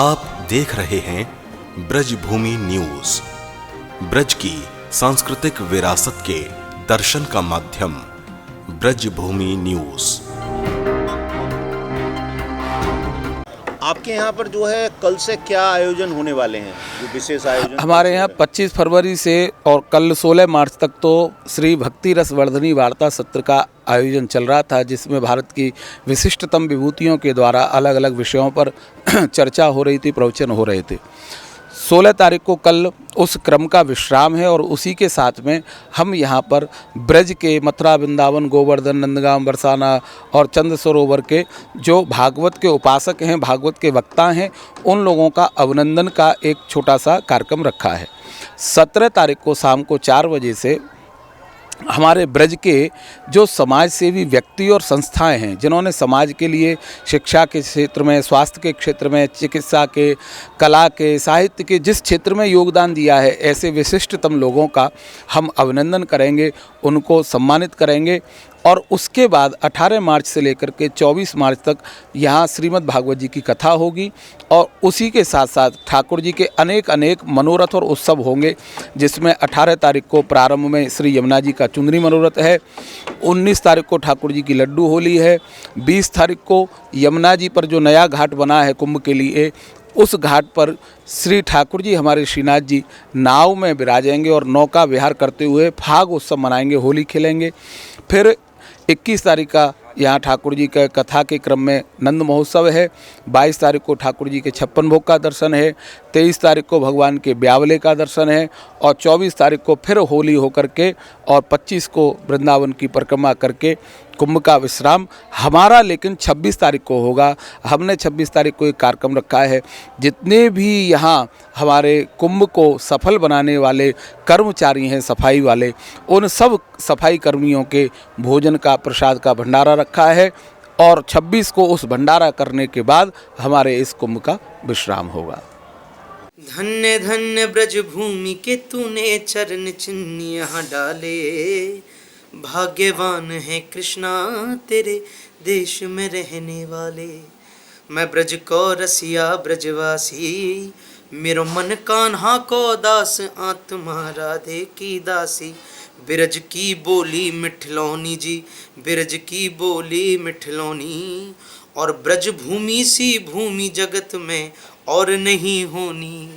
आप देख रहे हैं ब्रजभूमि न्यूज, ब्रज की सांस्कृतिक विरासत के दर्शन का माध्यम ब्रजभूमि न्यूज। आपके यहाँ पर जो है कल से क्या आयोजन होने वाले हैं, जो विशेष आयोजन? हमारे यहाँ 25 फरवरी से और कल 16 मार्च तक तो श्री भक्ति रस वर्धनी वार्ता सत्र का आयोजन चल रहा था, जिसमें भारत की विशिष्टतम विभूतियों के द्वारा अलग अलग विषयों पर चर्चा हो रही थी, प्रवचन हो रहे थे। 16 तारीख को कल उस क्रम का विश्राम है और उसी के साथ में हम यहाँ पर ब्रज के मथुरा, वृंदावन, गोवर्धन, नंदगांव, बरसाना और चंद सरोवर के जो भागवत के उपासक हैं, भागवत के वक्ता हैं, उन लोगों का अभिनंदन का एक छोटा सा कार्यक्रम रखा है। 17 तारीख को शाम को 4 बजे से हमारे ब्रज के जो समाज सेवी व्यक्ति और संस्थाएं हैं, जिन्होंने समाज के लिए शिक्षा के क्षेत्र में, स्वास्थ्य के क्षेत्र में, चिकित्सा के, कला के, साहित्य के जिस क्षेत्र में योगदान दिया है, ऐसे विशिष्टतम लोगों का हम अभिनंदन करेंगे, उनको सम्मानित करेंगे। और उसके बाद 18 मार्च से लेकर के 24 मार्च तक यहाँ श्रीमद् भागवत जी की कथा होगी और उसी के साथ साथ ठाकुर जी के अनेक मनोरथ और उत्सव होंगे, जिसमें 18 तारीख को प्रारंभ में श्री यमुना जी का चुंदरी मनोरथ है, 19 तारीख को ठाकुर जी की लड्डू होली है, 20 तारीख को यमुना जी पर जो नया घाट बना है कुंभ के लिए, उस घाट पर श्री ठाकुर जी, हमारे श्रीनाथ जी नाव में विराजेंगे और नौका विहार करते हुए फाग उत्सव मनाएंगे, होली खेलेंगे। फिर 21 तारीख का यहाँ ठाकुर जी के कथा के क्रम में नंद महोत्सव है, 22 तारीख को ठाकुर जी के 56 भोग का दर्शन है, 23 तारीख को भगवान के ब्यावले का दर्शन है और 24 तारीख को फिर होली होकर के और 25 को वृंदावन की परिक्रमा करके कुंभ का विश्राम हमारा। लेकिन 26 तारीख को होगा। हमने 26 तारीख को एक कार्यक्रम रखा है, जितने भी यहाँ हमारे कुंभ को सफल बनाने वाले कर्मचारी हैं, सफाई वाले, उन सब सफाई कर्मियों के भोजन का, प्रसाद का भंडारा रखा है और 26 को उस भंडारा करने के बाद हमारे इस कुंभ का विश्राम होगा। धन्य धन्य ब्रजभूमि के तूने चरण चिन्ह यहाँ डाले, भाग्यवान है कृष्णा तेरे देश में रहने वाले। मैं ब्रज को रसिया ब्रजवासी, मेरो मन कान्हा को दास, आत्मा राधे की दासी। बिरज की बोली मिठलौनी जी, बिरज की बोली मिठलौनी, और ब्रज भूमि सी भूमि जगत में और नहीं होनी।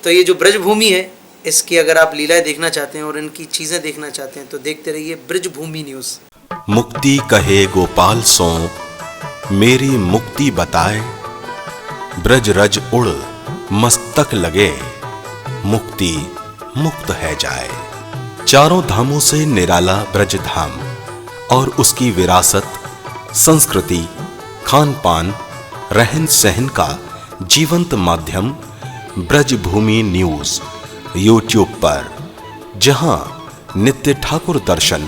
तो ये जो ब्रज भूमि है, इसकी अगर आप लीलाएं देखना चाहते हैं और इनकी चीजें देखना चाहते हैं तो देखते रहिए ब्रजभूमि न्यूज। मुक्ति कहे गोपाल सो मेरी मुक्ति बताए, ब्रज रज उड़ मस्तक लगे, मुक्ति मुक्त है जाए। चारों धामों से निराला ब्रज धाम और उसकी विरासत, संस्कृति, खान पान, रहन सहन का जीवंत माध्यम ब्रजभूमि न्यूज यूट्यूब पर, जहां नित्य ठाकुर दर्शन,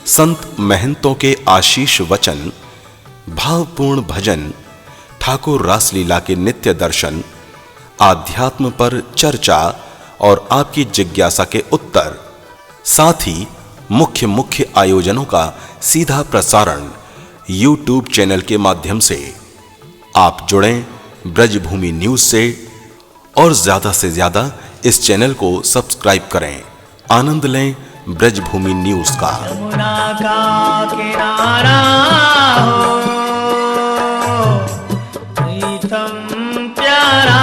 संत महंतों के आशीष वचन, भावपूर्ण भजन, ठाकुर रासलीला के नित्य दर्शन, आध्यात्म पर चर्चा और आपकी जिज्ञासा के उत्तर, साथ ही मुख्य आयोजनों का सीधा प्रसारण यूट्यूब चैनल के माध्यम से। आप जुड़ें ब्रजभूमि न्यूज से और ज्यादा से ज्यादा इस चैनल को सब्सक्राइब करें। आनंद लें ब्रजभूमि न्यूज का। यमुना का किनारा हो, प्रीतम प्यारा